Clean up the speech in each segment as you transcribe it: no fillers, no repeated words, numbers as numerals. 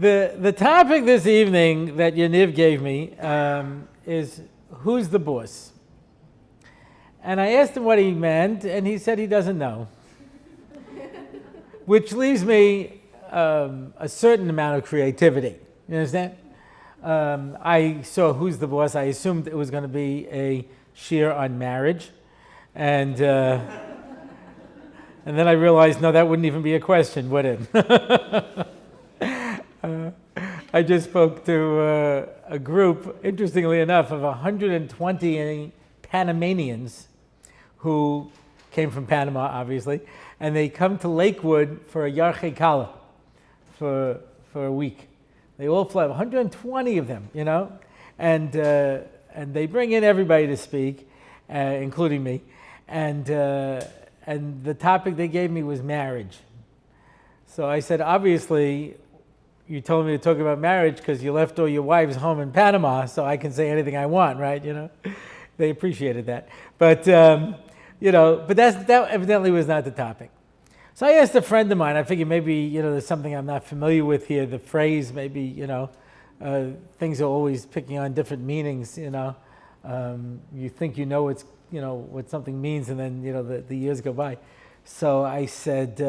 The topic this evening that Yaniv gave me is who's the boss? And I asked him what he meant, and he said he doesn't know. Which leaves me a certain amount of creativity. You understand? I saw who's the boss. I assumed it was going to be a shiur on marriage. And then I realized, no, that wouldn't even be a question, would it? I just spoke to a group, interestingly enough, of 120 Panamanians who came from Panama, obviously, and they come to Lakewood for a Yarchei Kala for a week. They all fly, 120 of them, you know, and they bring in everybody to speak, including me, and the topic they gave me was marriage. So I said, obviously, you told me to talk about marriage because you left all your wives home in Panama, so I can say anything I want, right? You know, they appreciated that, but but that evidently was not the topic. So I asked a friend of mine. I figured maybe there's something I'm not familiar with here. The phrase, maybe things are always picking on different meanings. You think what's what something means, and then the years go by. So I said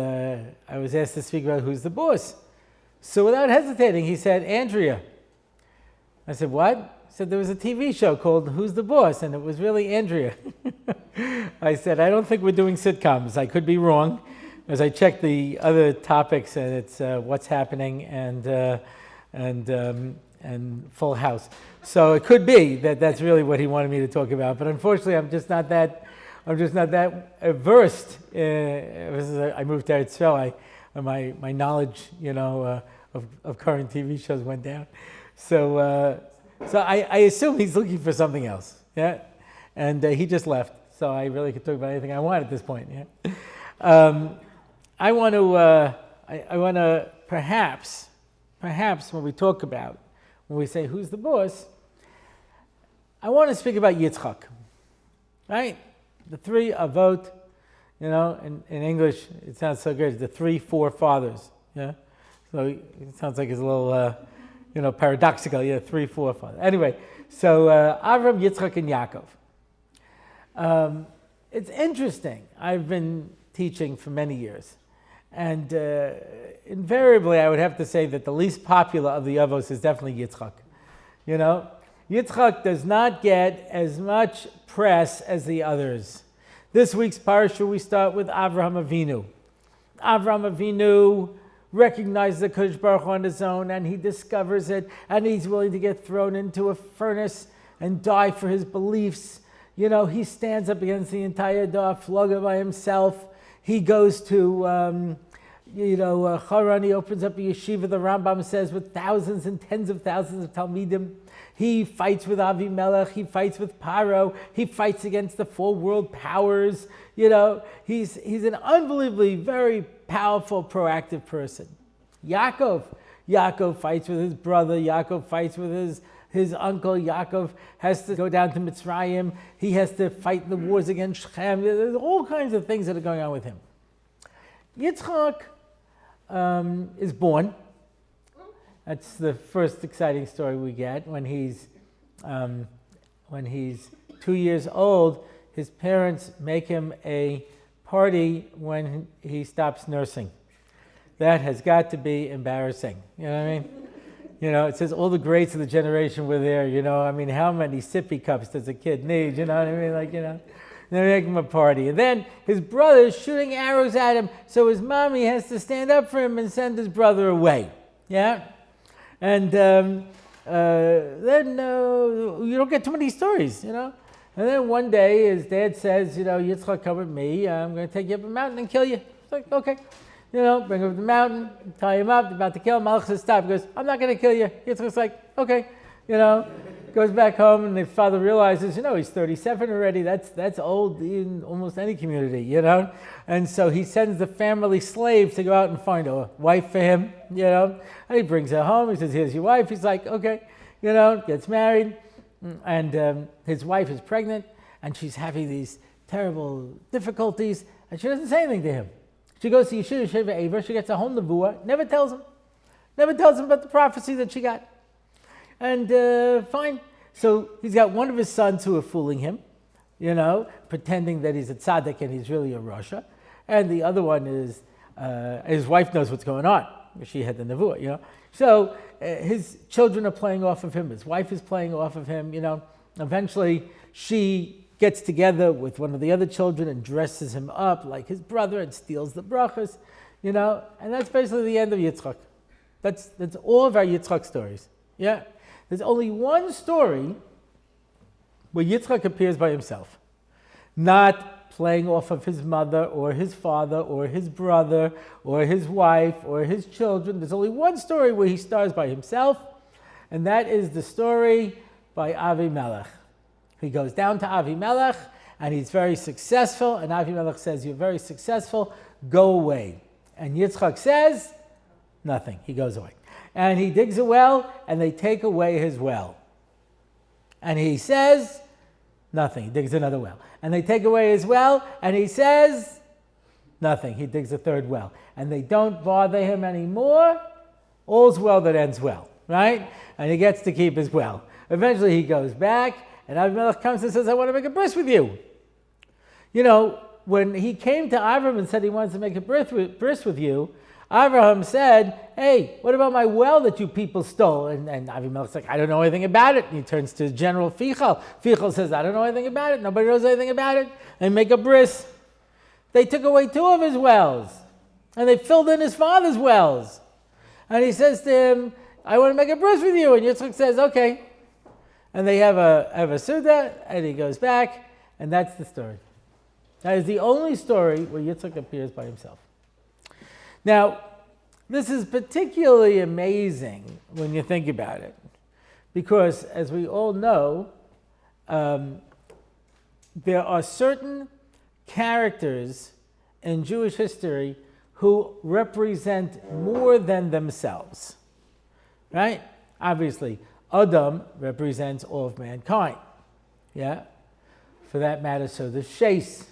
I was asked to speak about who's the boss. So without hesitating, he said, Andrea. I said, what? He said, there was a TV show called Who's the Boss? And it was really Andrea. I said, I don't think we're doing sitcoms. I could be wrong. As I checked the other topics, and it's What's Happening and Full House. So it could be that that's really what he wanted me to talk about. But unfortunately, I'm just not that versed. I moved to Eretz Yisrael. My knowledge, of current TV shows went down. So I assume he's looking for something else, yeah. And he just left, so I really could talk about anything I want at this point, yeah. I want to perhaps when we talk about, when we say who's the boss, I want to speak about Yitzchak, right? The three avot. In English, it sounds so good. The 3 forefathers, yeah. So it sounds like it's a little, paradoxical. Yeah, 3 forefathers. Anyway, so Avram, Yitzchak, and Yaakov. It's interesting. I've been teaching for many years, and invariably, I would have to say that the least popular of the avos is definitely Yitzchak. Yitzchak does not get as much press as the others. This week's parsha, we start with Avraham Avinu. Avraham Avinu recognizes the Kodesh Baruch Hu on his own, and he discovers it, and he's willing to get thrown into a furnace and die for his beliefs. He stands up against the entire Da'afloga by himself. He goes to, Haran, he opens up a yeshiva, the Rambam says, with thousands and tens of thousands of Talmidim. He fights with Avimelech, he fights with Paro, he fights against the 4 world powers. He's an unbelievably very powerful, proactive person. Yaakov fights with his brother, Yaakov fights with his uncle, Yaakov has to go down to Mitzrayim, he has to fight the wars against Shechem. There's all kinds of things that are going on with him. Yitzchak is born. That's the first exciting story we get. When he's 2 years old, his parents make him a party when he stops nursing. That has got to be embarrassing. You know what I mean? It says all the greats of the generation were there. How many sippy cups does a kid need? You know what I mean? They make him a party. And then his brother's shooting arrows at him, so his mommy has to stand up for him and send his brother away. Yeah? And then you don't get too many stories, And then one day his dad says, Yitzchak, come with me. I'm going to take you up a mountain and kill you. It's like, okay. Bring him up the mountain, tie him up, about to kill him. Malach says, stop. He goes, I'm not going to kill you. Yitzchak's like, okay. Goes back home, and the father realizes, he's 37 already. That's old in almost any community, And so he sends the family slave to go out and find a wife for him, And he brings her home. He says, here's your wife. He's like, okay, gets married. And his wife is pregnant, and she's having these terrible difficulties, and she doesn't say anything to him. She goes to Yeshiva Sheva Aver. She gets a whole nevuah, never tells him. Never tells him about the prophecy that she got. And fine. So he's got one of his sons who are fooling him, pretending that he's a tzaddik and he's really a rasha. And the other one is, his wife knows what's going on. She had the nevuah, So his children are playing off of him. His wife is playing off of him, Eventually, she gets together with one of the other children and dresses him up like his brother and steals the brachas, And that's basically the end of Yitzchak. That's all of our Yitzchak stories. Yeah. There's only one story where Yitzchak appears by himself, not playing off of his mother or his father or his brother or his wife or his children. There's only one story where he stars by himself, and that is the story by Avimelech. He goes down to Avimelech, and he's very successful, and Avimelech says, "You're very successful, go away." And Yitzchak says, nothing. He goes away. And he digs a well, and they take away his well. And he says, nothing. He digs another well. And they take away his well, and he says, nothing. He digs a third well. And they don't bother him anymore. All's well that ends well, right? And he gets to keep his well. Eventually he goes back, and Abimelech comes and says, "I want to make a bris with you." When he came to Avram and said he wants to make a bris with you, Abraham said, "Hey, what about my well that you people stole?" And Avimelech's like, "I don't know anything about it." And he turns to General Fichel. Fichel says, "I don't know anything about it. Nobody knows anything about it." They make a bris. They took away 2 of his wells, and they filled in his father's wells. And he says to him, "I want to make a bris with you." And Yitzchak says, "Okay." And they have a Suda, and he goes back, and that's the story. That is the only story where Yitzchak appears by himself. Now, this is particularly amazing when you think about it, because as we all know, there are certain characters in Jewish history who represent more than themselves, right? Obviously, Adam represents all of mankind, yeah? For that matter, so does Shes.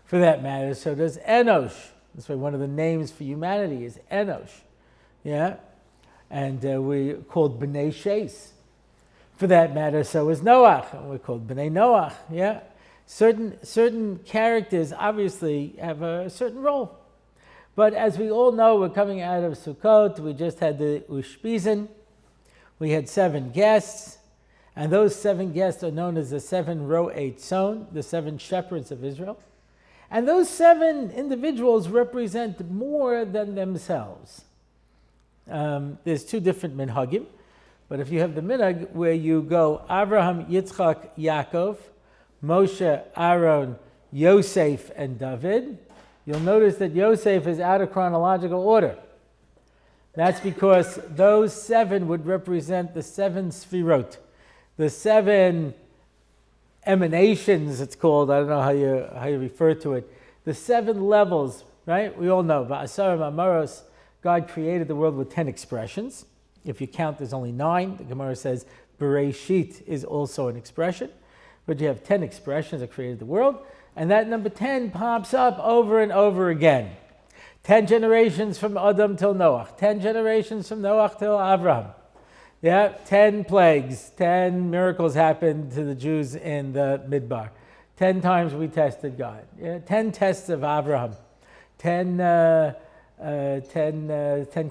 For that matter, so does Enosh. That's why one of the names for humanity is Enosh, yeah? And we're called B'nai Shes. For that matter, so is Noach, and we're called B'nai Noach, yeah? Certain characters obviously have a certain role. But as we all know, we're coming out of Sukkot. We just had the Ushpizin. We had 7 guests, and those 7 guests are known as the 7 Ro'ei Tzon, the 7 shepherds of Israel. And those 7 individuals represent more than themselves. There's 2 different minhagim, but if you have the minhag where you go Abraham, Yitzchak, Yaakov, Moshe, Aaron, Yosef, and David, you'll notice that Yosef is out of chronological order. That's because those 7 would represent the 7 sfirot, the 7 emanations, it's called. I don't know how you refer to it. The 7 levels, right? We all know. Ba'asar Ma'amaros, God created the world with 10 expressions. If you count, there's only 9. The Gemara says Bereshit is also an expression. But you have 10 expressions that created the world. And that number 10 pops up over and over again. 10 generations from Adam till Noach. 10 generations from Noach till Abraham. Yeah, 10 plagues, 10 miracles happened to the Jews in the Midbar. 10 times we tested God. Yeah, 10 tests of Abraham. 10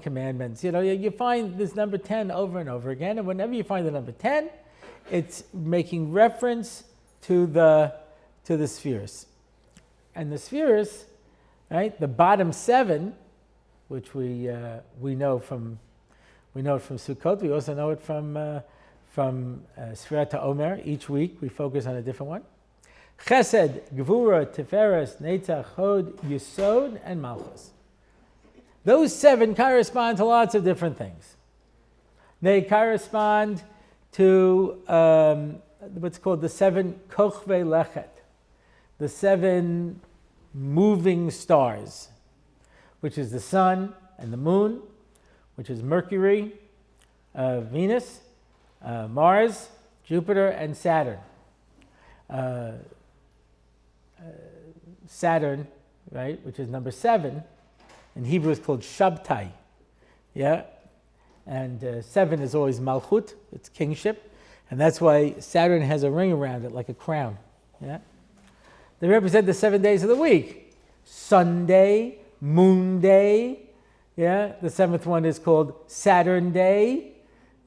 commandments. You find this number 10 over and over again, and whenever you find the number 10, it's making reference to the spheres. And the spheres, right? The bottom 7, which we know from Sukkot. We also know it from Sfirat HaOmer. Each week we focus on a different one. Chesed, Gvura, Tiferes, Netzach, Hod, Yesod, and Malchus. Those 7 correspond to lots of different things. They correspond to what's called the 7 Kochvei Lechet, the 7 moving stars, which is the sun and the moon, which is Mercury, Venus, Mars, Jupiter, and Saturn. Saturn, right, which is number 7, in Hebrew is called Shabtai. Yeah, And 7 is always malchut, it's kingship. And that's why Saturn has a ring around it like a crown. Yeah? They represent the 7 days of the week. Sunday, Moon Day. Yeah? The 7th one is called Saturn Day,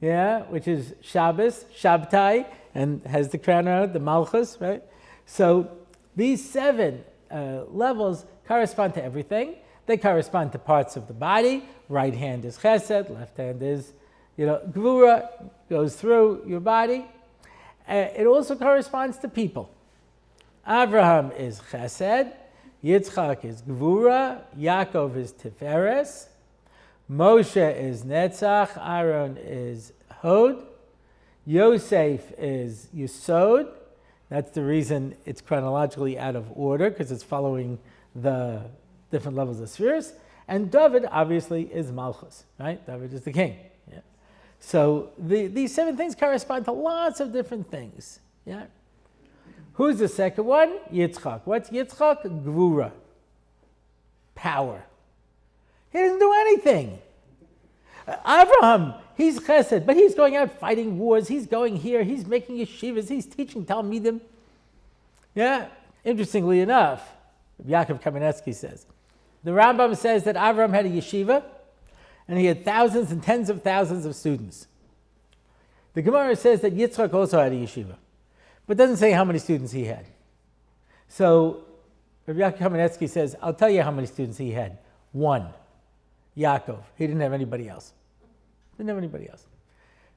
yeah? Which is Shabbos, Shabtai, and has the crown around it, the malchus, right? So these 7 levels correspond to everything. They correspond to parts of the body. Right hand is chesed, left hand is, gvura, goes through your body. It also corresponds to people. Abraham is chesed, Yitzchak is gvura, Yaakov is tiferes, Moshe is netzach, Aaron is hod, Yosef is yesod. That's the reason it's chronologically out of order, because it's following the different levels of spheres. And David, obviously, is Malchus, right? David is the king. Yeah. So these 7 things correspond to lots of different things. Yeah. Who's the second one? Yitzchak. What's Yitzchak? Gvura. Power. He doesn't do anything. Abraham, he's chesed, but he's going out fighting wars. He's going here. He's making yeshivas. He's teaching Talmidim. Yeah. Interestingly enough, Yaakov Kamenetsky says, the Rambam says that Avraham had a yeshiva, and he had thousands and tens of thousands of students. The Gemara says that Yitzchak also had a yeshiva, but doesn't say how many students he had. So Rabbi Yaakov Kamenetsky says, I'll tell you how many students he had. 1, Yaakov. He didn't have anybody else.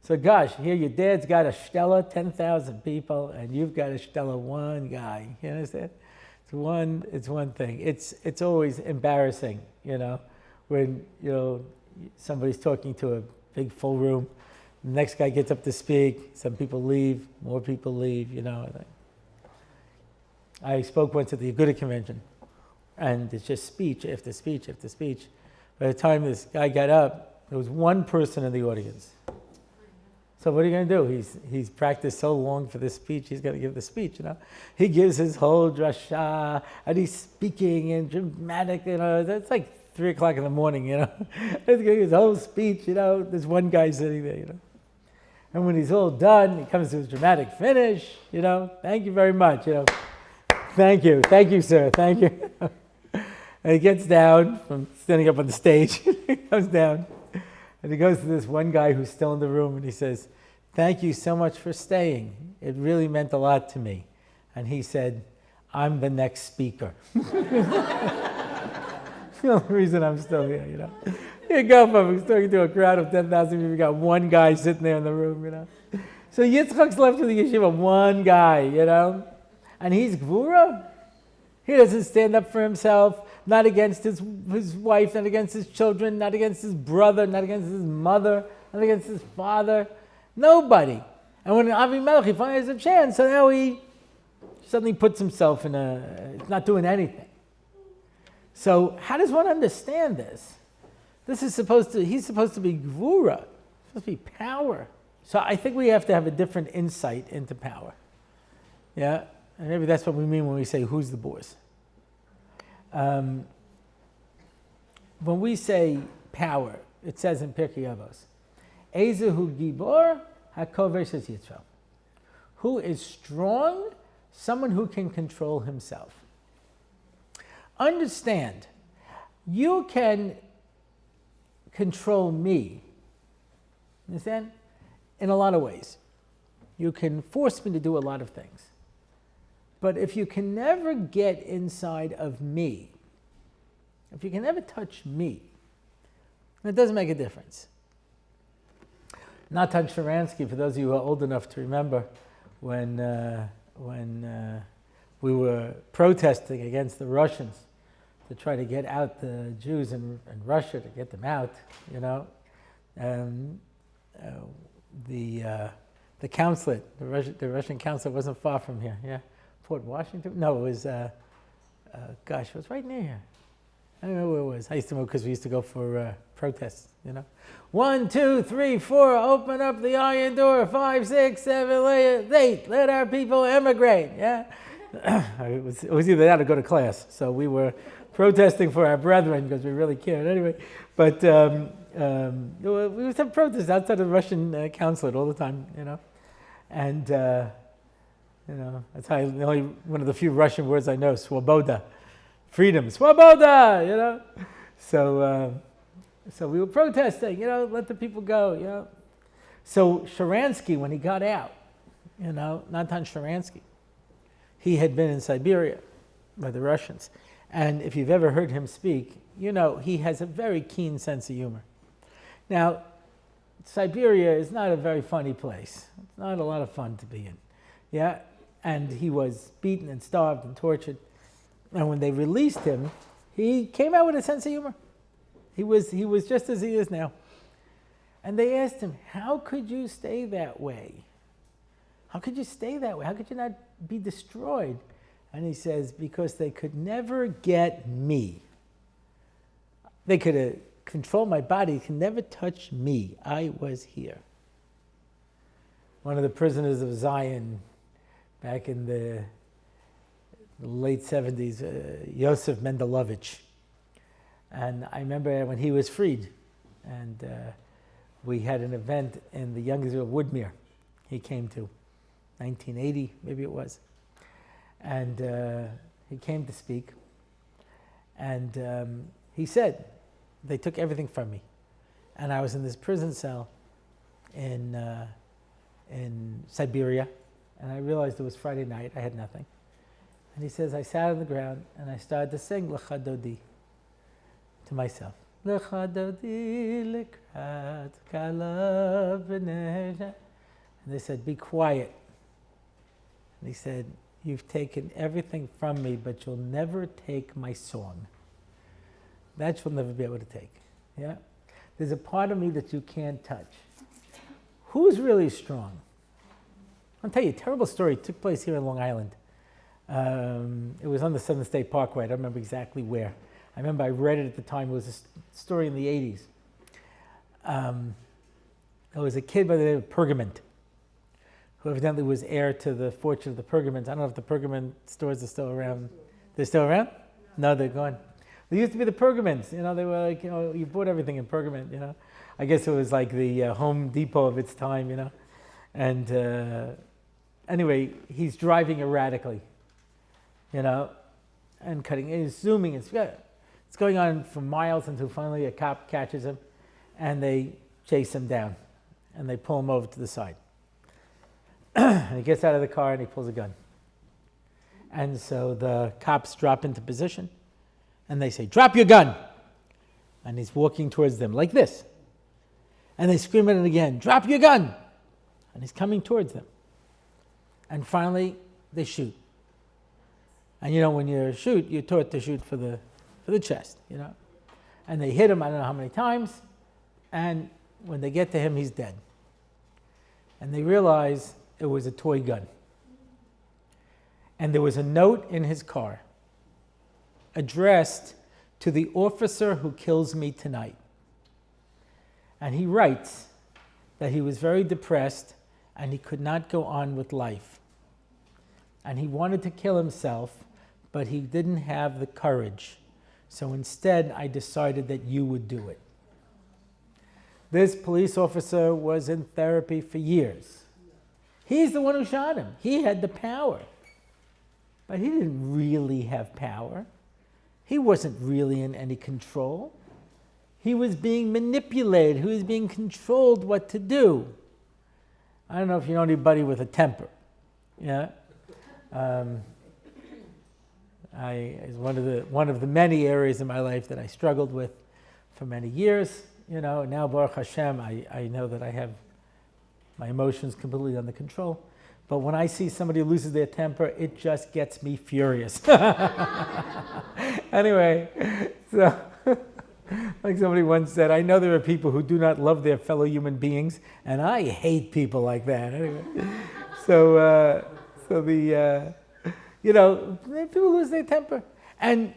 So gosh, here your dad's got a shtella, 10,000 people, and you've got a shtella, 1 guy. You understand? It's one thing. It's always embarrassing, when somebody's talking to a big full room, the next guy gets up to speak, some people leave, more people leave, I spoke once at the Aguda convention, and it's just speech after speech after speech. By the time this guy got up, there was 1 person in the audience. So what are you going to do? He's practiced so long for this speech, he's going to give the speech, He gives his whole drasha, and he's speaking in dramatic, It's like 3 o'clock in the morning, He's going to give his whole speech, There's 1 guy sitting there, And when he's all done, he comes to his dramatic finish, Thank you very much, Thank you, sir, thank you. And he gets down from standing up on the stage, he comes down. And he goes to this 1 guy who's still in the room, and he says, thank you so much for staying. It really meant a lot to me. And he said, I'm the next speaker. It's the only reason I'm still here, You go from talking to a crowd of 10,000 people, you got 1 guy sitting there in the room, So Yitzchak's left with the yeshiva, 1 guy, And he's gvura. He doesn't stand up for himself. Not against his wife, not against his children, not against his brother, not against his mother, not against his father. Nobody. And when Avimelech, he finally has a chance, so now he suddenly puts himself in not doing anything. So how does one understand this? He's supposed to be gvura, supposed to be power. So I think we have to have a different insight into power. Yeah? And maybe that's what we mean when we say, who's the boss? When we say power, it says in Pirkei Avos, Ezehu Gibor HaKovesh Es Yitzro. Who is strong? Someone who can control himself. Understand, you can control me, understand? In a lot of ways. You can force me to do a lot of things. But if you can never get inside of me, if you can never touch me, it doesn't make a difference. Natan Sharansky, for those of you who are old enough to remember, when we were protesting against the Russians to try to get out the Jews in Russia, to get them out, the consulate, the Russian consulate wasn't far from here, yeah? Port Washington? No, it was, it was right near here. I don't know where it was. I used to move because we used to go for protests, 1, 2, 3, 4, open up the iron door. 5, 6, 7, 8, let our people emigrate, yeah? It was either that or go to class. So we were protesting for our brethren because we really cared anyway. But we would have protests outside of the Russian consulate all the time, And, that's how only one of the few Russian words I know, swoboda, freedom, swoboda, So we were protesting, let the people go, So Sharansky, when he got out, Natan Sharansky, he had been in Siberia by the Russians. And if you've ever heard him speak, he has a very keen sense of humor. Now, Siberia is not a very funny place. It's not a lot of fun to be in. Yeah? And he was beaten and starved and tortured. And when they released him, he came out with a sense of humor. He was just as he is now. And they asked him, how could you stay that way? How could you stay that way? How could you not be destroyed? And he says, because they could never get me. They could control my body, they could never touch me. I was here. One of the prisoners of Zion back in the late 70s, Yosef Mendelovich. And I remember when he was freed, and we had an event in the Young Israel Woodmere he came to, 1980, maybe it was. And he came to speak, and he said, they took everything from me. And I was in this prison cell in Siberia, and I realized it was Friday night, I had nothing. And he says, I sat on the ground and I started to sing Lecha Dodi to myself. Lecha Dodi lekrat kala v'neja. And they said, be quiet. And he said, you've taken everything from me, but you'll never take my song. That you'll never be able to take. Yeah? There's a part of me that you can't touch. Who's really strong? I'll tell you, a terrible story took place here in Long Island. It was on the Southern State Parkway. I don't remember exactly where. I remember I read it at the time. It was a story in the 80s. There was a kid by the name of Pergament, who evidently was heir to the fortune of the Pergaments. I don't know if the Pergament stores are still around. They're still around? No, they're gone. They used to be the Pergaments. They were like, you bought everything in Pergament, I guess it was like the Home Depot of its time, And anyway, he's driving erratically, and cutting. He's zooming. It's going on for miles until finally a cop catches him, and they chase him down, and they pull him over to the side. And he gets out of the car and he pulls a gun. And so the cops drop into position, and they say, drop your gun. And he's walking towards them like this. And they scream at him again, drop your gun. And he's coming towards them. And finally, they shoot. And when you shoot, you're taught to shoot for the chest, And they hit him, I don't know how many times. And when they get to him, he's dead. And they realize it was a toy gun. And there was a note in his car addressed to the officer who kills me tonight. And he writes that he was very depressed and he could not go on with life. And he wanted to kill himself, but he didn't have the courage. So instead, I decided that you would do it. This police officer was in therapy for years. He's the one who shot him. He had the power. But he didn't really have power. He wasn't really in any control. He was being manipulated. He was being controlled what to do. I don't know if you know anybody with a temper. Yeah? It's one of the many areas in my life that I struggled with for many years. Now Baruch Hashem, I know that I have my emotions completely under control. But when I see somebody who loses their temper, it just gets me furious. Anyway, so like somebody once said, I know there are people who do not love their fellow human beings, and I hate people like that. Anyway, so people lose their temper. And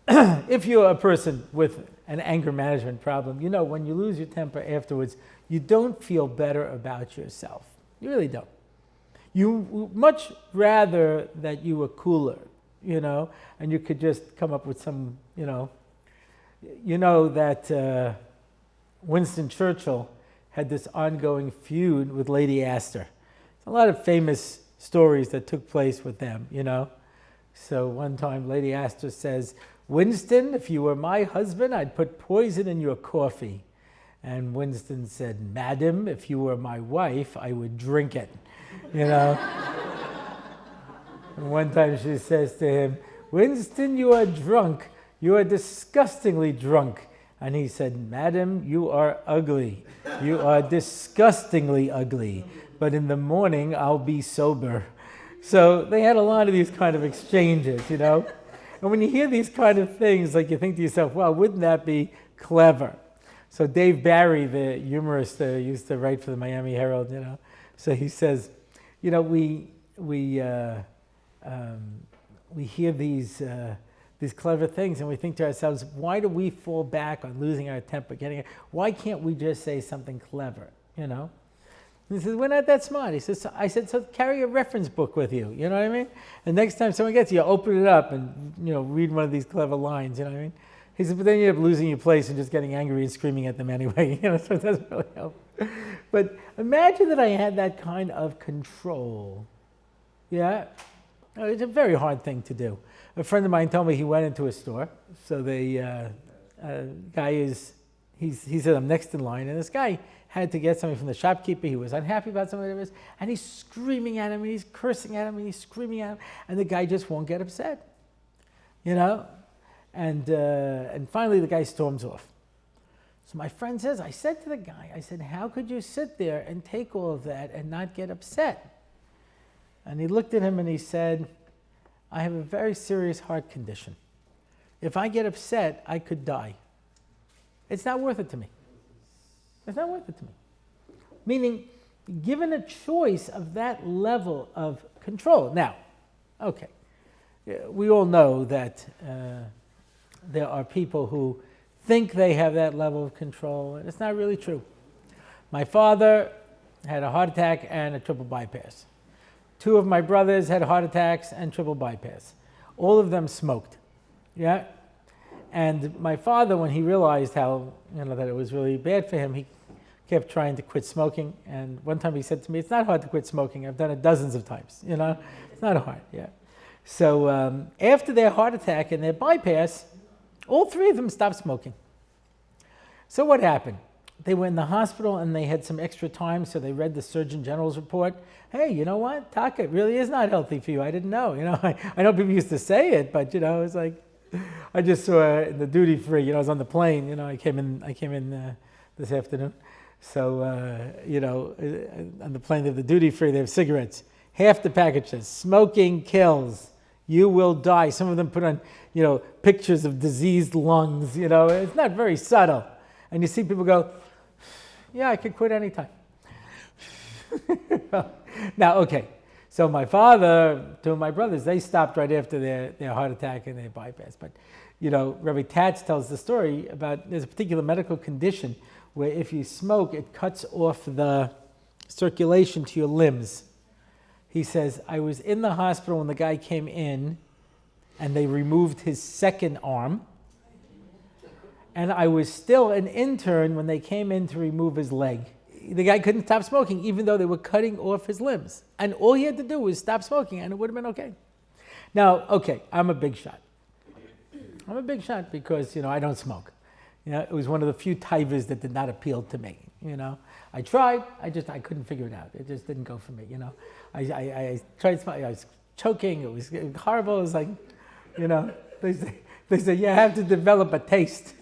if you're a person with an anger management problem, when you lose your temper afterwards, you don't feel better about yourself. You really don't. You much rather that you were cooler, and you could just come up with some, that Winston Churchill had this ongoing feud with Lady Astor. A lot of famous stories that took place with them, So one time Lady Astor says, "Winston, if you were my husband, I'd put poison in your coffee." And Winston said, "Madam, if you were my wife, I would drink it." And one time she says to him, "Winston, you are drunk. You are disgustingly drunk." And he said, "Madam, you are ugly. You are disgustingly ugly. But in the morning, I'll be sober." So they had a lot of these kind of exchanges, And when you hear these kind of things, like you think to yourself, wow, wouldn't that be clever? So Dave Barry, the humorist, used to write for the Miami Herald, So he says, we hear these clever things and we think to ourselves, why do we fall back on losing our temper, why can't we just say something clever, And he says, we're not that smart. He says, I said, so carry a reference book with you, you know what I mean? And next time someone gets you, open it up and, read one of these clever lines, you know what I mean? He said, but then you end up losing your place and just getting angry and screaming at them anyway, so it doesn't really help. But imagine that I had that kind of control. Yeah? It's a very hard thing to do. A friend of mine told me he went into a store. So the guy he said, I'm next in line. And this guy had to get something from the shopkeeper. He was unhappy about something. And he's screaming at him, and he's cursing at him, and he's screaming at him. And the guy just won't get upset. And finally the guy storms off. So my friend says, I said to the guy, how could you sit there and take all of that and not get upset? And he looked at him and he said, I have a very serious heart condition. If I get upset, I could die. It's not worth it to me. It's not worth it to me. Meaning, given a choice of that level of control. Now, okay, we all know that there are people who think they have that level of control, and it's not really true. My father had a heart attack and a triple bypass. 2 of my brothers had heart attacks and triple bypass. All of them smoked. Yeah? And my father, when he realized how, that it was really bad for him, he kept trying to quit smoking. And one time he said to me, it's not hard to quit smoking. I've done it dozens of times. It's not hard. Yeah. So after their heart attack and their bypass, all 3 of them stopped smoking. So what happened? They were in the hospital and they had some extra time, so they read the Surgeon General's report. Hey, you know what? Taka, it really is not healthy for you. I didn't know. I know people used to say it, but it's like, I just saw in the duty free. I was on the plane. I came in this afternoon. So on the plane they have the duty free. They have cigarettes. Half the package says smoking kills. You will die. Some of them put on pictures of diseased lungs. It's not very subtle. And you see people go, yeah, I could quit anytime. Now, okay. So my father, 2 of my brothers, they stopped right after their heart attack and their bypass. But, Rabbi Tatz tells the story about there's a particular medical condition where if you smoke, it cuts off the circulation to your limbs. He says, I was in the hospital when the guy came in and they removed his second arm. And I was still an intern when they came in to remove his leg. The guy couldn't stop smoking even though they were cutting off his limbs. And all he had to do was stop smoking and it would have been okay. Now, okay, I'm a big shot. I'm a big shot because, I don't smoke. It was one of the few taivas that did not appeal to me, I tried, I couldn't figure it out. It just didn't go for me, I tried smoking, I was choking, it was horrible. It was like, they say you have to develop a taste.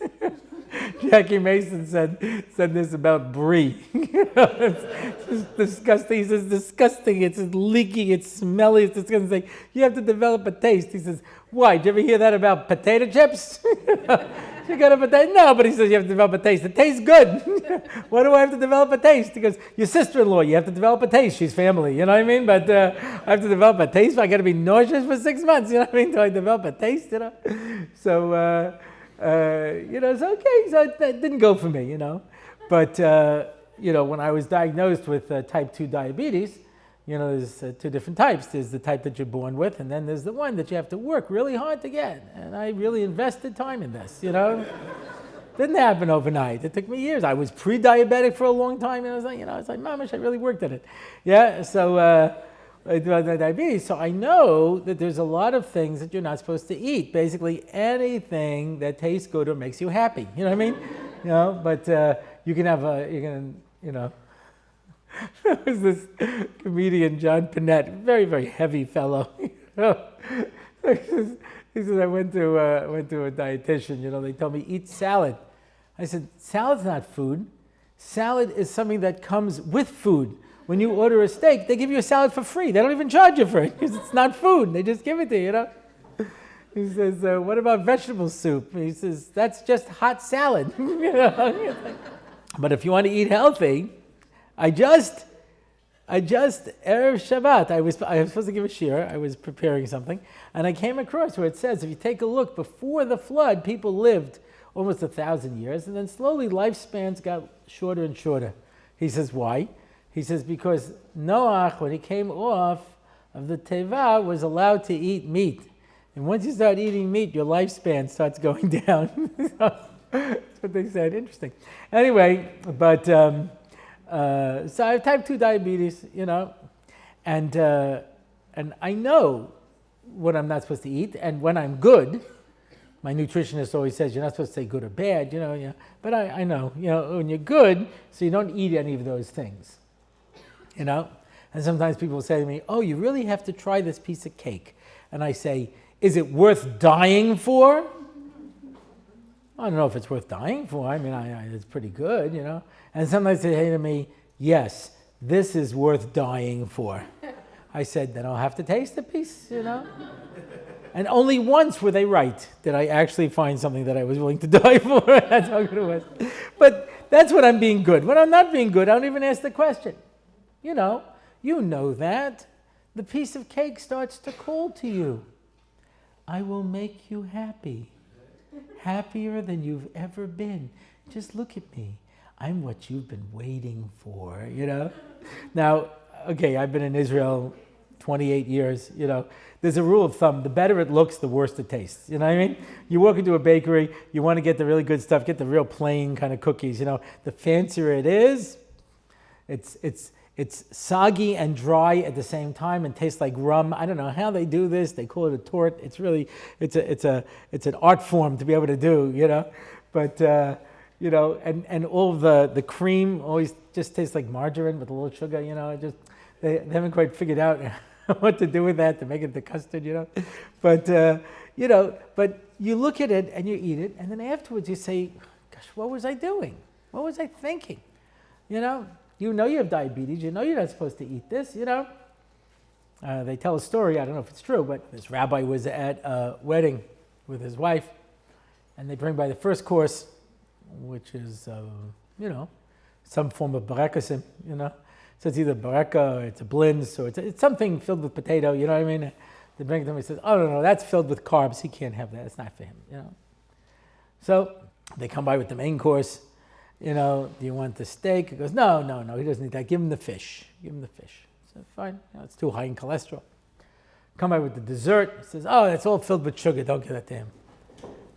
Jackie Mason said this about brie. It's disgusting. He says, disgusting, it's leaky, it's smelly, it's disgusting. You have to develop a taste. He says, why? Did you ever hear that about potato chips? You got a potato? No, but he says you have to develop a taste. It tastes good. Why do I have to develop a taste? He goes, your sister-in-law, you have to develop a taste. She's family, you know what I mean? But I have to develop a taste. I got to be nauseous for 6 months, you know what I mean? Do I develop a taste, So, it's okay. So it didn't go for me, But, when I was diagnosed with type 2 diabetes, there's two different types. There's the type that you're born with, and then there's the one that you have to work really hard to get. And I really invested time in this, Didn't happen overnight. It took me years. I was pre-diabetic for a long time, and I was like, Mamish, I really worked at it. Yeah, so I do have diabetes. So I know that there's a lot of things that you're not supposed to eat. Basically, anything that tastes good or makes you happy. You know what I mean? But you can have there was this comedian, John Pinette, very, very heavy fellow. He says, I went to a dietitian. They told me eat salad. I said, salad's not food. Salad is something that comes with food. When you order a steak, they give you a salad for free. They don't even charge you for it because it's not food. They just give it to you. He says, what about vegetable soup? He says, that's just hot salad. But if you want to eat healthy, I just Erev Shabbat, I was supposed to give a shiur. I was preparing something, and I came across where it says, if you take a look, before the flood, people lived almost 1,000 years, and then slowly lifespans got shorter and shorter. He says, why? He says, because Noach, when he came off of the Teva, was allowed to eat meat. And once you start eating meat, your lifespan starts going down. That's what they said. Interesting. Anyway, but so I have type 2 diabetes, and I know what I'm not supposed to eat, and when I'm good, my nutritionist always says you're not supposed to say good or bad, but I know, when you're good, so you don't eat any of those things, And sometimes people will say to me, oh, you really have to try this piece of cake. And I say, is it worth dying for? I don't know if it's worth dying for. I mean, it's pretty good, And sometimes they say to me, yes, this is worth dying for. I said, then I'll have to taste the piece, And only once were they right that I actually find something that I was willing to die for. That's how good it was. But that's when I'm being good. When I'm not being good, I don't even ask the question. You know that. The piece of cake starts to call to you. I will make you happy. Happier than you've ever been. Just look at me. I'm what you've been waiting for, Now, okay, I've been in Israel 28 years, There's a rule of thumb. The better it looks, the worse it tastes. You know what I mean? You walk into a bakery, you want to get the really good stuff, get the real plain kind of cookies, The fancier it is, it's soggy and dry at the same time and tastes like rum. I don't know how they do this. They call it a tort. It's really, it's an art form to be able to do, But, and all of the cream always just tastes like margarine with a little sugar, they haven't quite figured out what to do with that to make it the custard, But, but you look at it and you eat it, and then afterwards you say, gosh, what was I doing? What was I thinking? You have diabetes. You're not supposed to eat this, They tell a story, I don't know if it's true, but this rabbi was at a wedding with his wife, and they bring by the first course, which is, some form of barekasim, So it's either bareka or it's a blins, or it's something filled with potato, you know what I mean? They bring it to him and he says, oh, no, that's filled with carbs. He can't have that. It's not for him, So they come by with the main course. Do you want the steak? He goes, no, he doesn't need that. Give him the fish. So fine, it's too high in cholesterol. Come by with the dessert. He says, oh, that's all filled with sugar. Don't give that to him.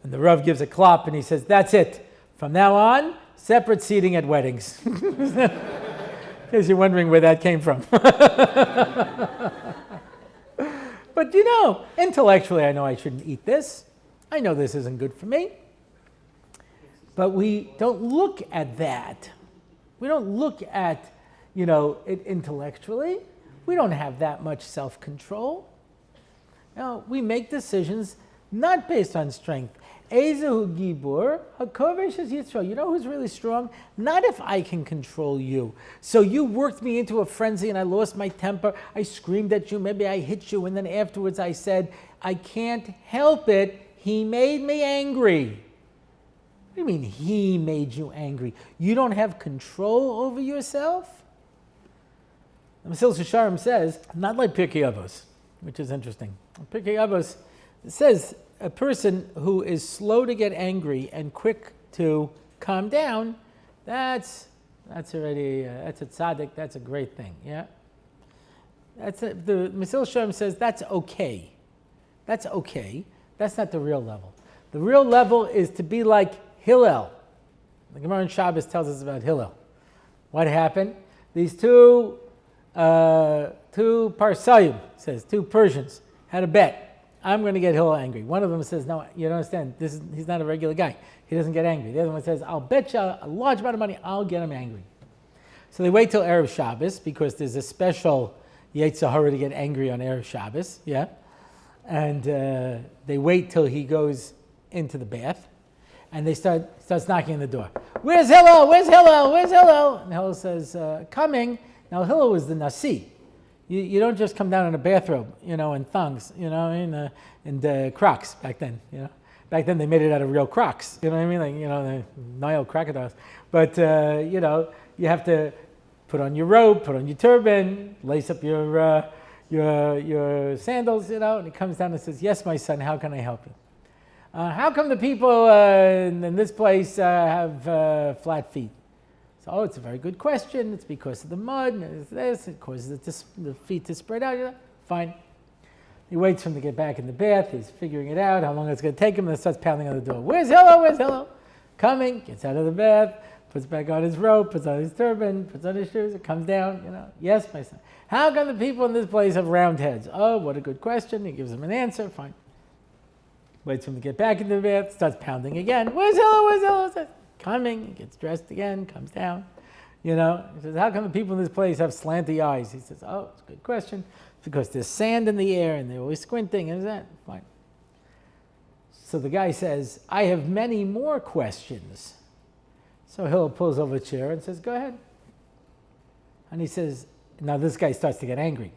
And the Rav gives a klop and he says, that's it. From now on, separate seating at weddings. In case you're wondering where that came from. But intellectually I know I shouldn't eat this. I know this isn't good for me. But we don't look at that. We don't look at, it intellectually. We don't have that much self-control. We make decisions not based on strength. Ezehu gibur, hakovesh is Yitzro. You know who's really strong? Not if I can control you. So you worked me into a frenzy and I lost my temper. I screamed at you. Maybe I hit you. And then afterwards I said, I can't help it. He made me angry. What do you mean he made you angry? You don't have control over yourself? The Mesilas Yesharim says, not like Pirkei Avos, which is interesting. Pirkei Avos says, a person who is slow to get angry and quick to calm down, that's already, that's a tzaddik, that's a great thing, yeah? The Mesil Shem says that's okay. That's okay. That's not the real level. The real level is to be like Hillel. The Gemara in Shabbos tells us about Hillel. What happened? These two Parsayim, says, two Persians, had a bet. I'm going to get Hillel angry. One of them says, no, you don't understand. He's not a regular guy. He doesn't get angry. The other one says, I'll bet you a large amount of money, I'll get him angry. So they wait till Erev Shabbos because there's a special Yetzer Hara to get angry on Erev Shabbos, yeah? And they wait till he goes into the bath, and they starts knocking on the door. Where's Hillel? Where's Hillel? Where's Hillel? And Hillel says, coming. Now Hillel was the Nasi. You don't just come down in a bathrobe, in thongs, and Crocs back then, Back then they made it out of real Crocs, you know what I mean? Like, the Nile crocodiles. But, you have to put on your robe, put on your turban, lace up your sandals, and he comes down and says, yes, my son, how can I help you? How come the people in this place have flat feet? So, it's a very good question. It's because of the mud, and it's this, it causes the feet to spread out. Fine. He waits for him to get back in the bath. He's figuring it out, how long it's going to take him, and then starts pounding on the door. Where's Hillel? Where's Hillel? Coming, gets out of the bath, puts back on his robe, puts on his turban, puts on his shoes, it comes down, Yes, my son. How come the people in this place have round heads? Oh, what a good question. He gives him an answer. Fine. Waits for him to get back into the bath, starts pounding again. Where's Hillel? Where's Hillel? Coming, he gets dressed again, comes down. He says, how come the people in this place have slanty eyes? He says, oh, it's a good question. It's because there's sand in the air and they're always squinting. And is that fine? So the guy says, I have many more questions. So Hillel pulls over a chair and says, go ahead. And he says, now this guy starts to get angry.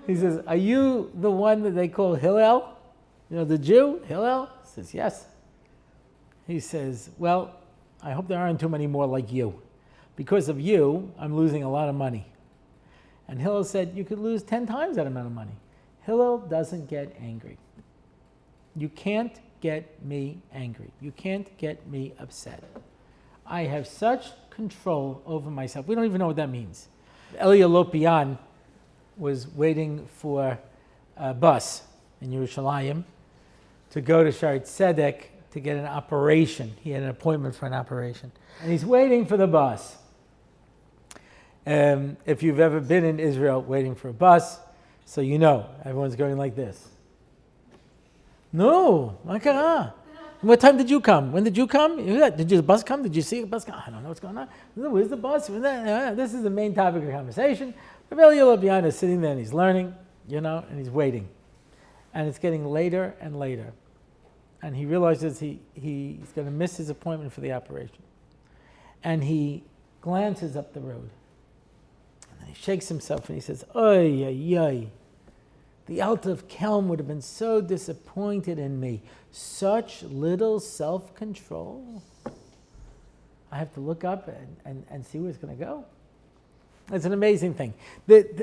He says, are you the one that they call Hillel? The Jew, Hillel? He says, yes. He says, well, I hope there aren't too many more like you. Because of you, I'm losing a lot of money. And Hillel said, you could lose 10 times that amount of money. Hillel doesn't get angry. You can't get me angry. You can't get me upset. I have such control over myself. We don't even know what that means. Eli Lopian was waiting for a bus in Yerushalayim to go to Shaare Tzedek to get an operation. He had an appointment for an operation. And he's waiting for the bus. If you've ever been in Israel waiting for a bus, so everyone's going like this. No, what time did you come? When did you come? Did the bus come? Did you see the bus come? I don't know what's going on. Where's the bus? This is the main topic of conversation. Rabbi Lopian is sitting there and he's learning, and he's waiting. And it's getting later and later. And he realizes he's going to miss his appointment for the operation. And he glances up the road. And he shakes himself and he says, oy, oy, oy. The Alta of Kelm would have been so disappointed in me. Such little self-control. I have to look up and see where it's going to go. It's an amazing thing.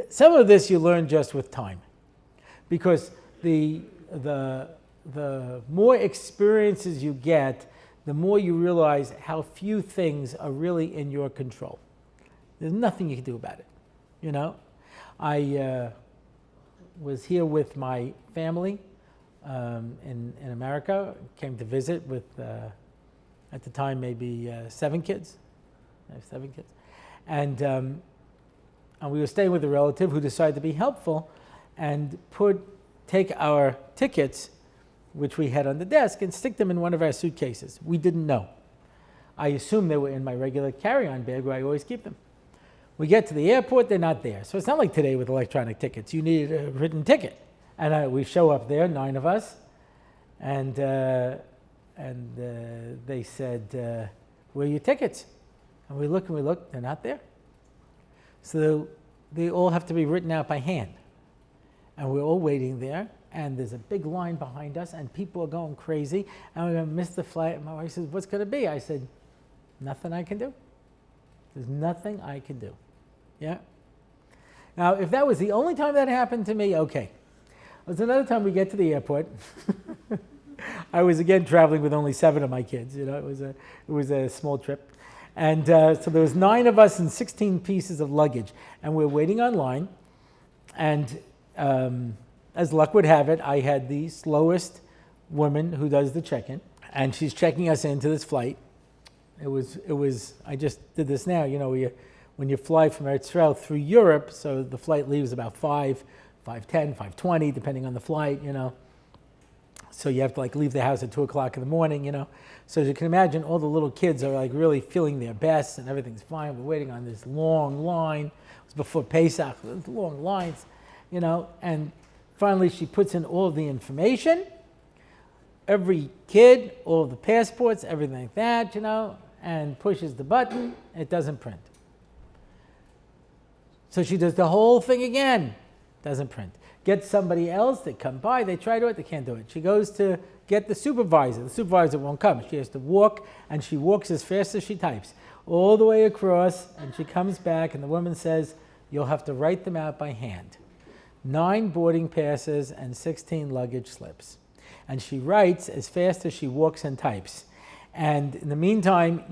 Some of this you learn just with time. Because the more experiences you get, the more you realize how few things are really in your control. There's nothing you can do about it. I was here with my family in America, came to visit with, at the time, maybe 7 kids. I have 7 kids. And we were staying with a relative who decided to be helpful and take our tickets, which we had on the desk, and stick them in one of our suitcases. We didn't know. I assumed they were in my regular carry-on bag where I always keep them. We get to the airport, they're not there. So it's not like today with electronic tickets. You need a written ticket. And we show up there, 9 of us, and they said, where are your tickets? And we look, they're not there. So they all have to be written out by hand. And we're all waiting there, and there's a big line behind us, and people are going crazy, and we're going to miss the flight. And my wife says, what's going to be? I said, nothing I can do. There's nothing I can do. Yeah? Now, if that was the only time that happened to me, okay. There's another time we get to the airport. I was, again, traveling with only 7 of my kids. It was a small trip. And so there was 9 of us and 16 pieces of luggage. And we're waiting online. And as luck would have it, I had the slowest woman who does the check-in, and she's checking us into this flight. It was. I just did this now. When you fly from Eretz Yisrael through Europe, so the flight leaves about 5:10, 5:20, depending on the flight. So you have to leave the house at 2:00 in the morning. So as you can imagine, all the little kids are really feeling their best, and everything's fine. We're waiting on this long line. It was before Pesach, long lines, and finally she puts in all of the information, every kid, all of the passports, everything like that, and pushes the button. It doesn't print. So she does the whole thing again. Doesn't print. Gets somebody else, they come by, they try to do it, they can't do it. She goes to get the supervisor. The supervisor won't come. She has to walk, and she walks as fast as she types, all the way across, and she comes back, and the woman says, you'll have to write them out by hand. 9 boarding passes and 16 luggage slips. And she writes as fast as she walks and types. And in the meantime,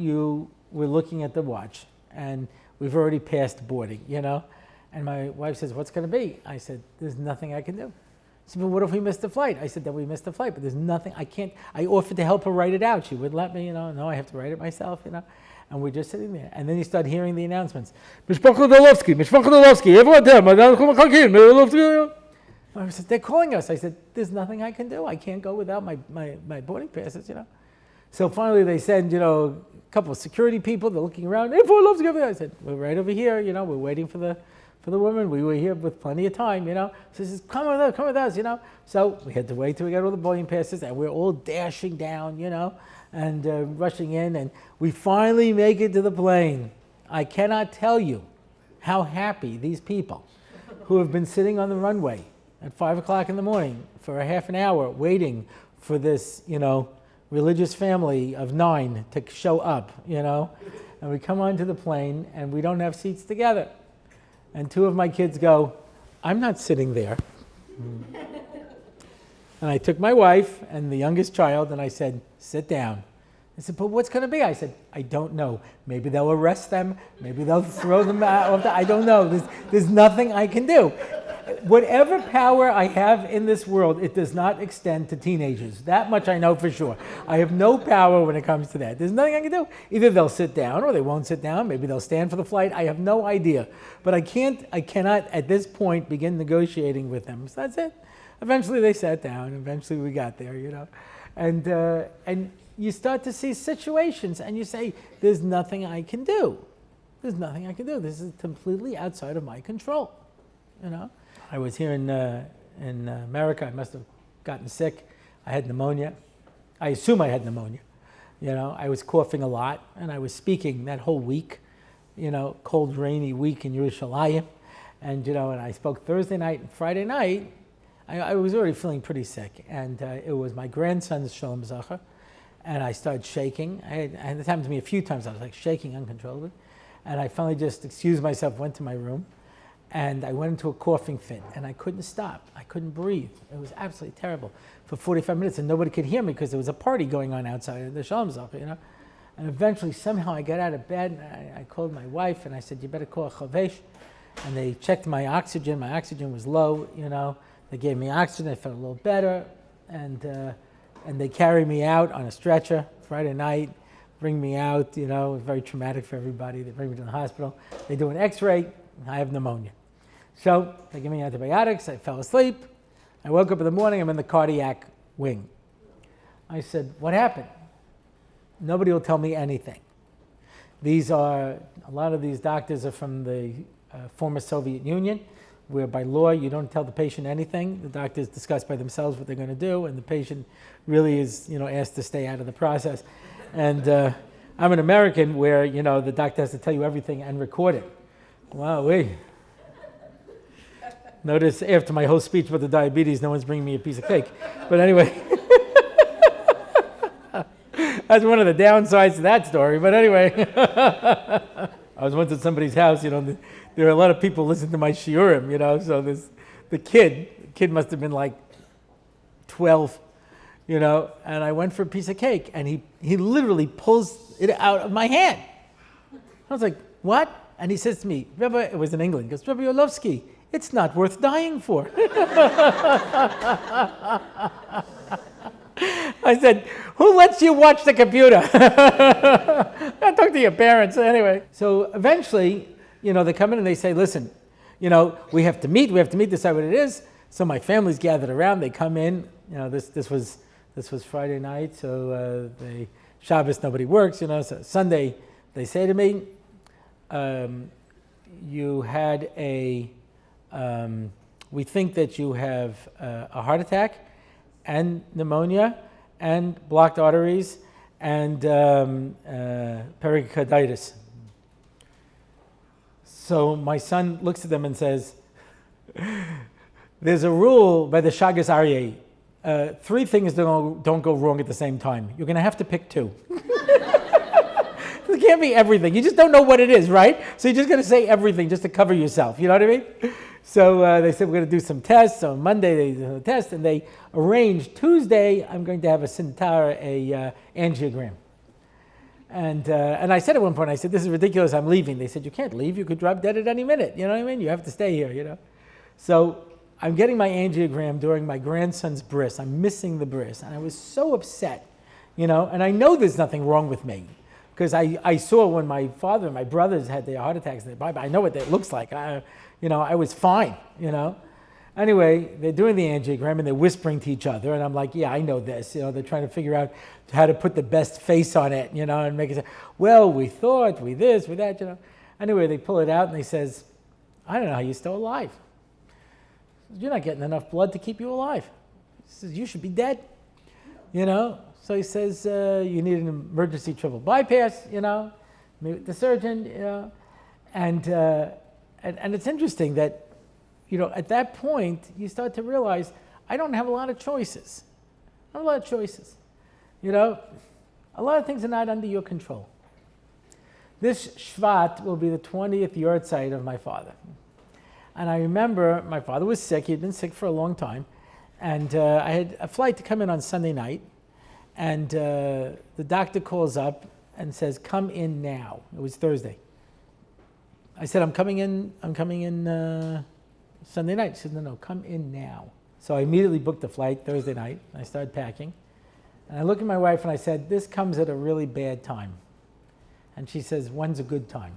we're looking at the watch, and we've already passed boarding, And my wife says, what's going to be? I said, there's nothing I can do. She said, but what if we missed the flight? I said, then we missed the flight, but there's nothing, I can't. I offered to help her write it out. She wouldn't let me, no, I have to write it myself, And we're just sitting there. And then you start hearing the announcements. Orlofsky, everyone there. I said, they're calling us. I said, there's nothing I can do. I can't go without my boarding passes, So finally they send, a couple of security people. They're looking around. Hey, Orlofsky, I said, we're right over here. We're waiting for the woman. We were here with plenty of time, So she says, come with us, So we had to wait till we got all the boarding passes, and we're all dashing down, and rushing in, and we finally make it to the plane. I cannot tell you how happy these people who have been sitting on the runway at 5:00 in the morning for a half an hour waiting for this, religious family of 9 to show up, and we come onto the plane and we don't have seats together. And 2 of my kids go, I'm not sitting there. And I took my wife and the youngest child and I said, sit down. I said, but what's going to be? I said, I don't know. Maybe they'll arrest them. Maybe they'll throw them out. I don't know. There's nothing I can do. Whatever power I have in this world, it does not extend to teenagers. That much I know for sure. I have no power when it comes to that. There's nothing I can do. Either they'll sit down or they won't sit down. Maybe they'll stand for the flight. I have no idea. But I cannot at this point begin negotiating with them. So that's it. Eventually they sat down. Eventually we got there, And you start to see situations and you say, there's nothing I can do. There's nothing I can do. This is completely outside of my control, I was here in America. I must have gotten sick. I had pneumonia. I assume I had pneumonia. I was coughing a lot, and I was speaking that whole week, cold, rainy week in Yerushalayim. And, and I spoke Thursday night and Friday night. I was already feeling pretty sick, and it was my grandson's Shalom Zacher, and I started shaking. It happened to me a few times. I was shaking uncontrollably, and I finally just excused myself, went to my room, and I went into a coughing fit, and I couldn't stop. I couldn't breathe. It was absolutely terrible for 45 minutes, and nobody could hear me because there was a party going on outside of the Shalom Zacher, And eventually, somehow, I got out of bed, and I called my wife, and I said, you better call a chavesh. And they checked my oxygen. My oxygen was low, They gave me oxygen. I felt a little better, and they carried me out on a stretcher Friday night, bring me out. It was very traumatic for everybody. They bring me to the hospital. They do an X-ray. I have pneumonia. So they give me antibiotics. I fell asleep. I woke up in the morning. I'm in the cardiac wing. I said, what happened? Nobody will tell me anything. A lot of these doctors are from the former Soviet Union, where by law you don't tell the patient anything. The doctors discuss by themselves what they're going to do, and the patient really is, asked to stay out of the process. And I'm an American where, the doctor has to tell you everything and record it. Wow, Notice after my whole speech about the diabetes, no one's bringing me a piece of cake. But anyway, that's one of the downsides to that story. But anyway, I was once at somebody's house, there are a lot of people listening to my shiurim, so the kid must have been like 12, and I went for a piece of cake, and he literally pulls it out of my hand. I was like, what? And he says to me, Rabbi, it was in England, he goes, Rabbi Orlofsky, It's not worth dying for. I said, who lets you watch the computer? I talk to your parents anyway. So eventually, they come in and they say, listen, we have to meet, decide what it is. So my family's gathered around, they come in, this was Friday night, so Shabbos nobody works, so Sunday they say to me, you had we think that you have a heart attack and pneumonia and blocked arteries and pericarditis. So my son looks at them and says, there's a rule by the Shagas Aryeh, 3 things don't go wrong at the same time. You're going to have to pick 2. It can't be everything. You just don't know what it is, right? So you're just going to say everything just to cover yourself. You know what I mean? So they said, we're going to do some tests. So Monday they did a test, and they arranged Tuesday, I'm going to have a angiogram. And I said at one point, I said, this is ridiculous, I'm leaving. They said, you can't leave. You could drop dead at any minute. You know what I mean? You have to stay here, So I'm getting my angiogram during my grandson's bris. I'm missing the bris. And I was so upset, and I know there's nothing wrong with me. Because I saw when my father and my brothers had their heart attacks, I know what that looks like. I was fine, Anyway, they're doing the angiogram and they're whispering to each other. And I'm like, yeah, I know this. They're trying to figure out how to put the best face on it, and make it say, well, we thought, we this, we that, Anyway, they pull it out and he says, I don't know how you're still alive. You're not getting enough blood to keep you alive. He says, you should be dead, So he says, you need an emergency triple bypass, meet with the surgeon, And it's interesting that, at that point, you start to realize, I don't have a lot of choices. I don't have a lot of choices. A lot of things are not under your control. This Shvat will be the 20th yahrzeit of my father. And I remember my father was sick. He had been sick for a long time. And I had a flight to come in on Sunday night. And the doctor calls up and says, come in now. It was Thursday. I said, I'm coming in Sunday night. She said, no, come in now. So I immediately booked the flight Thursday night. I started packing. And I looked at my wife and I said, this comes at a really bad time. And she says, when's a good time?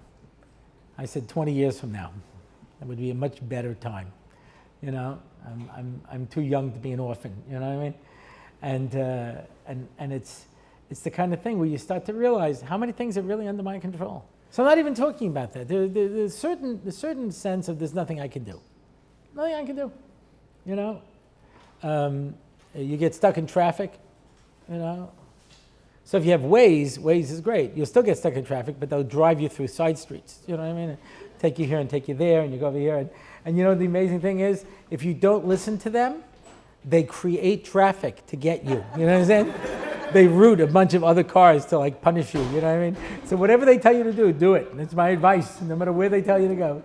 I said, 20 years from now. That would be a much better time. I'm too young to be an orphan, you know what I mean? And it's the kind of thing where you start to realize how many things are really under my control. So I'm not even talking about that. There's certain sense of there's nothing I can do. Nothing I can do, You get stuck in traffic, So if you have Waze is great. You'll still get stuck in traffic, but they'll drive you through side streets, you know what I mean? Take you here and take you there, and you go over here. And the amazing thing is, if you don't listen to them, they create traffic to get you. You know what I'm saying? They route a bunch of other cars to punish you. You know what I mean? So whatever they tell you to do it. That's my advice, no matter where they tell you to go.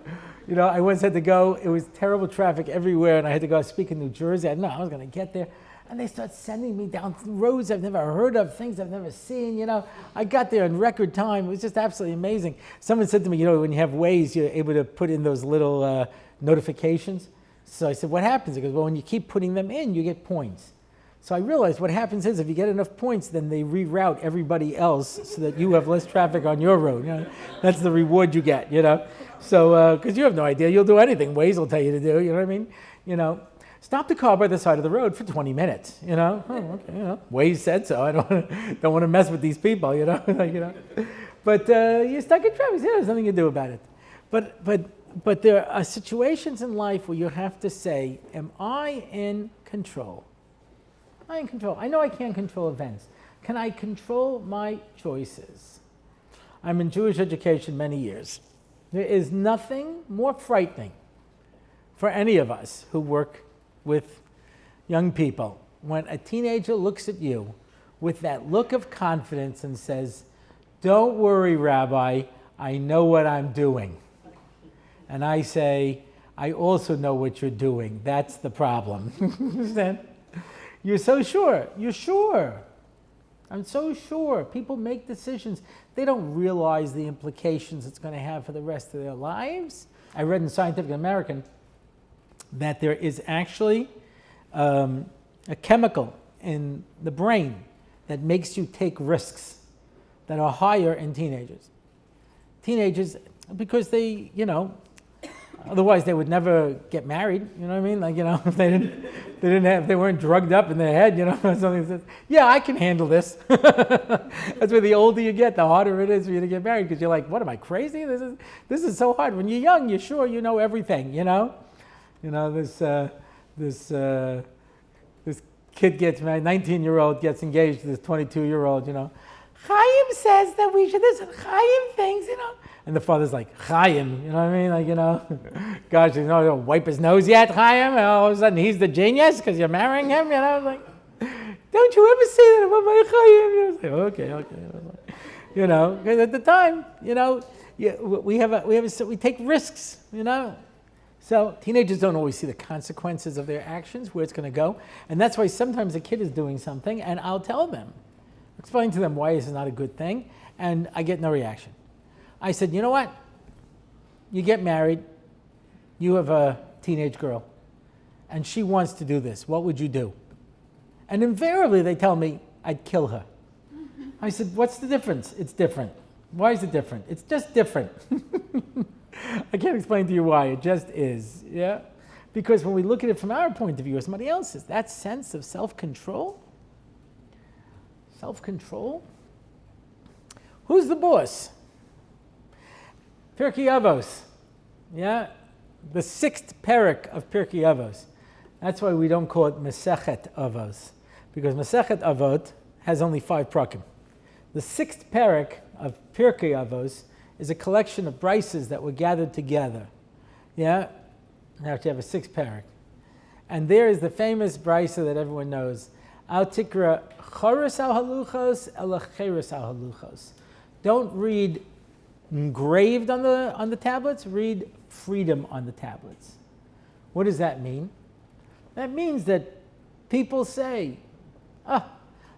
I once had to go. It was terrible traffic everywhere, and I had to go speak in New Jersey. I didn't know how I was going to get there. And they start sending me down roads I've never heard of, things I've never seen, I got there in record time. It was just absolutely amazing. Someone said to me, when you have Waze, you're able to put in those little notifications. So I said, what happens? He goes, well, when you keep putting them in, you get points. So I realized what happens is if you get enough points, then they reroute everybody else so that you have less traffic on your road. That's the reward you get, So, because you have no idea, you'll do anything Waze will tell you to do, you know what I mean? Stop the car by the side of the road for 20 minutes, Oh, okay, Waze said so. I don't want to mess with these people, But you're stuck in traffic. There's nothing you do about it. But there are situations in life where you have to say, am I in control? Am I in control? I know I can't control events. Can I control my choices? I'm in Jewish education many years. There is nothing more frightening for any of us who work with young people when a teenager looks at you with that look of confidence and says, don't worry, Rabbi, I know what I'm doing. And I say, I also know what you're doing. That's the problem. Understand? You're so sure. You're sure. I'm so sure. People make decisions. They don't realize the implications it's going to have for the rest of their lives. I read in Scientific American that there is actually a chemical in the brain that makes you take risks that are higher in teenagers. Teenagers, because they, otherwise they would never get married, you know what I mean? Like, if they weren't drugged up in their head, something that says, yeah, I can handle this. That's where the older you get, the harder it is for you to get married, because you're like, what, am I crazy? This is so hard. When you're young, you're sure you know everything, this kid gets married, 19-year-old gets engaged to this 22-year-old, Chaim says that we should, this Chaim thinks, And the father's like, Chaim, you know what I mean? Like, gosh, he'll wipe his nose yet, Chaim? And all of a sudden he's the genius because you're marrying him, Like, don't you ever say that about my Chaim? I was like, okay. Because at the time, we take risks, So teenagers don't always see the consequences of their actions, where it's going to go. And that's why sometimes a kid is doing something and I'll tell them, explain to them why this is not a good thing, and I get no reaction. I said, you know what? You get married, you have a teenage girl, and she wants to do this. What would you do? And invariably they tell me, I'd kill her. I said, what's the difference? It's different. Why is it different? It's just different. I can't explain to you why, it just is, yeah? Because when we look at it from our point of view or somebody else's, that sense of self-control, who's the boss? Pirkei Avos, yeah? The 6th parak of Pirkei Avos. That's why we don't call it Masechet Avos, because Masechet Avot has only 5 prakim. The 6th parak of Pirkei Avos is a collection of brises that were gathered together. Yeah? Now you have a 6th parak. And there is the famous brisa that everyone knows. Al tikra choros al haluchos ela cheros al haluchos. Don't read engraved on the tablets, read freedom on the tablets. What does that mean? That means that people say, I'm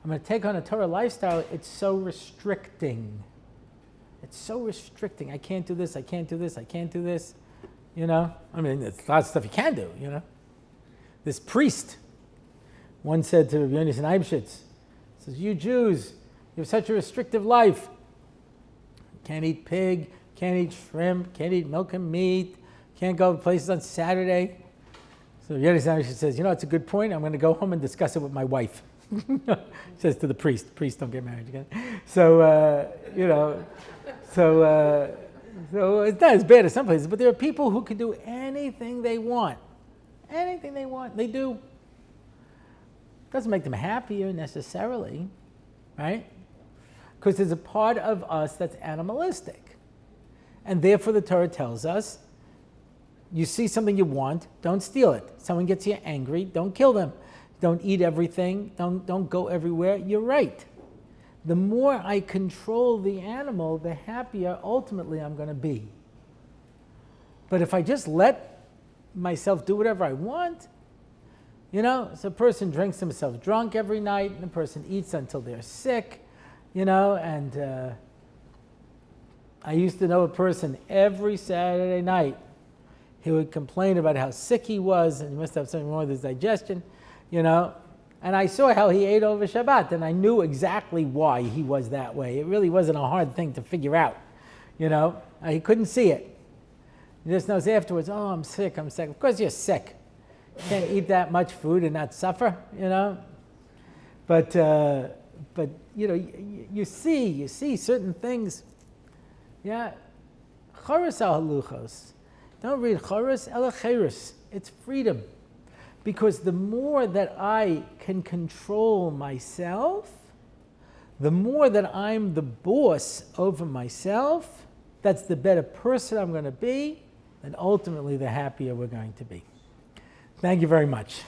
going to take on a Torah lifestyle, it's so restricting. It's so restricting. I can't do this, I can't do this, I can't do this. I mean, there's lots of stuff you can do, This priest once said to Rabbi Yonasan Eibshitz, says, you Jews, you have such a restrictive life. Can't eat pig, can't eat shrimp, can't eat milk and meat, can't go to places on Saturday. So Rabbi Yonasan Eibshitz says, it's a good point. I'm going to go home and discuss it with my wife. Says to the priest. Priests don't get married again. So, so it's not as bad as some places, but there are people who can do anything they want. Anything they want, they do. Doesn't make them happier necessarily, right? Because there's a part of us that's animalistic. And therefore the Torah tells us, you see something you want, don't steal it. Someone gets you angry, don't kill them. Don't eat everything, don't go everywhere. You're right. The more I control the animal, the happier ultimately I'm going to be. But if I just let myself do whatever I want, so a person drinks himself drunk every night, and a person eats until they're sick, and I used to know a person every Saturday night, he would complain about how sick he was, and he must have something wrong with his digestion, and I saw how he ate over Shabbat, and I knew exactly why he was that way. It really wasn't a hard thing to figure out, he couldn't see it. He just knows afterwards, I'm sick. Of course you're sick. You can't eat that much food and not suffer, But you see certain things. Yeah, choros al haluchos. Don't read choros ela cheros. It's freedom, because the more that I can control myself, the more that I'm the boss over myself. That's the better person I'm going to be, and ultimately the happier we're going to be. Thank you very much.